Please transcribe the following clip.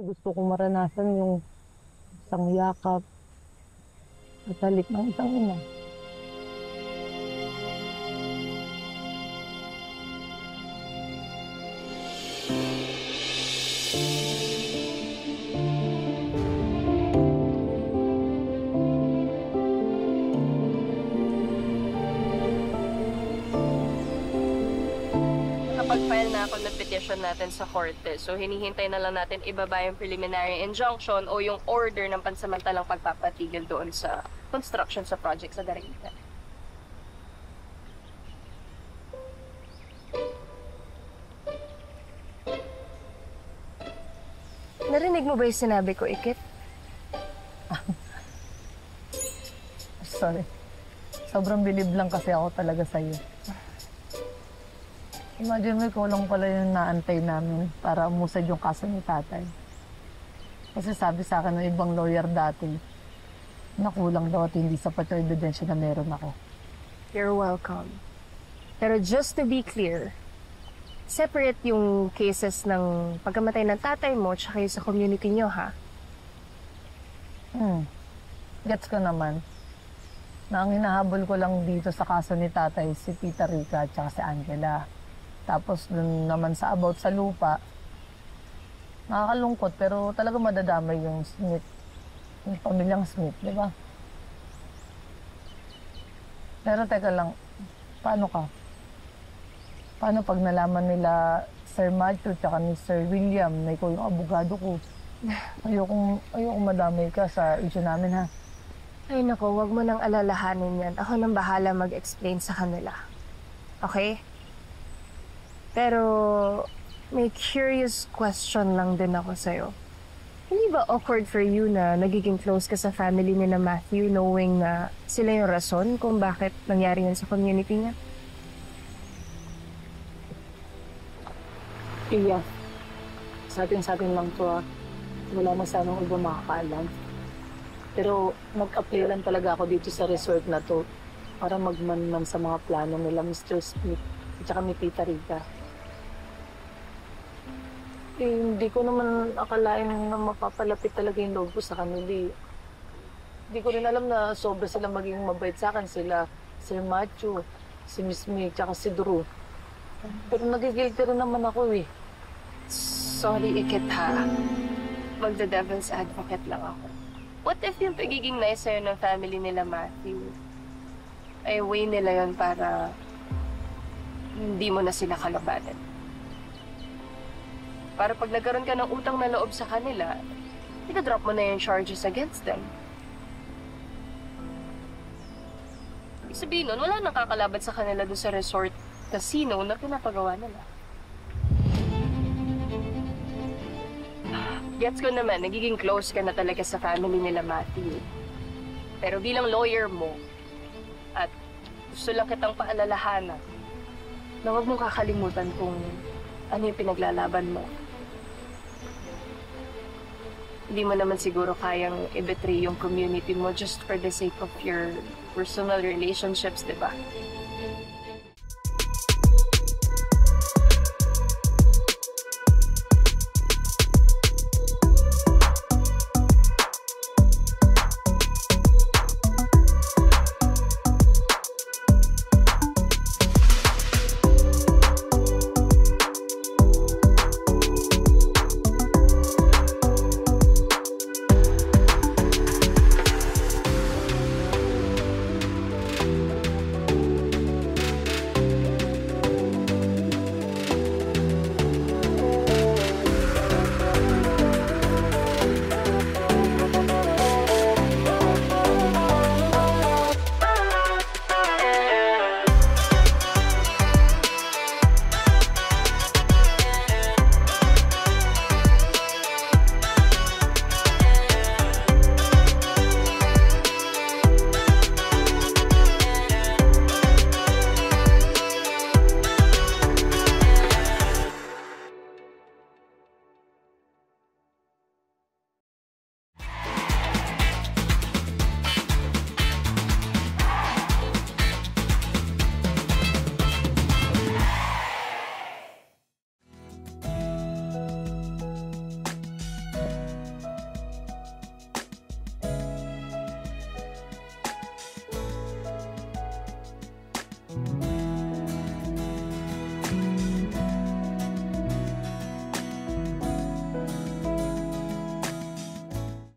Gusto kong maranasan yung isang yakap at halik ng isang ina. Nakapag-file na ako ng petition natin sa korte. So, hinihintay na lang natin ibaba yung preliminary injunction o yung order ng pansamantalang pagpapatigil doon sa construction sa project sa Darita. Narinig mo ba yung sinabi ko, Ikit? Sorry. Sobrang bilib lang kasi ako talaga sa'yo. Imagine mo, ikaw lang pala yung naantay namin para umusad yung kaso ni tatay. Kasi sabi sa akin ng ibang lawyer dati, nakulang daw at hindi sapat yung ebidensya na meron ako. You're welcome. Pero just to be clear, separate yung cases ng pagkamatay ng tatay mo tsaka yung sa community nyo, ha? Gets ko naman na ang hinahabol ko lang dito sa kaso ni tatay si Tita Rica at saka si Angela. Tapos dun naman sa about sa lupa, nakakalungkot pero talaga madadamay yung Smith, yung pamilyang Smith, di ba? Pero teka lang, paano ka? Paano pag nalaman nila Sir Matthew at ni Sir William na ikaw yung abogado ko? Ayokong madamay ka sa issue namin, ha? Ay nako, wag mo nang alalahanin yan. Ako nang bahala mag-explain sa kanila. Okay? Pero may curious question lang din ako sa'yo. Hindi ba awkward for you na nagiging close ka sa family ni na Matthew knowing na sila yung rason kung bakit nangyari yan sa community niya? Iya. Sa atin lang to, ha. Wala man sanang iba makakaalam. Pero nag-apply lang talaga ako dito sa resort na to para magmanman sa mga plano nila Mr. Smith at saka ni Tita Rica. Hindi ko naman akalain na mapapalapit talaga yung loob ko sa kanila. Hindi ko rin alam na sobra sila maging mabait sa akin. Sila, Sir Matthew, si Miss May, tsaka si Drew. Pero nagigilty rin naman ako eh. Sorry, Ikit, ha? Magda-devil's advocate lang ako. What if yung pagiging nice sa'yo ng family nila Matthew ay way nila yon para hindi mo na sila kalabanan? Para pag nagkaroon ka ng utang na loob sa kanila, ita-drop mo na yung charges against them. Ibig sabihin nun, wala nang kakalaban sa kanila doon sa resort casino na pinapagawa nila. Gets ko naman, nagiging close ka na talaga sa family nila Matthew. Pero bilang lawyer mo, at gusto lang kitang paalalahanan, na huwag mong kakalimutan kung ano yung pinaglalaban mo. Hindi mo naman siguro kayang i-betray yung community mo just for the sake of your personal relationships, di ba?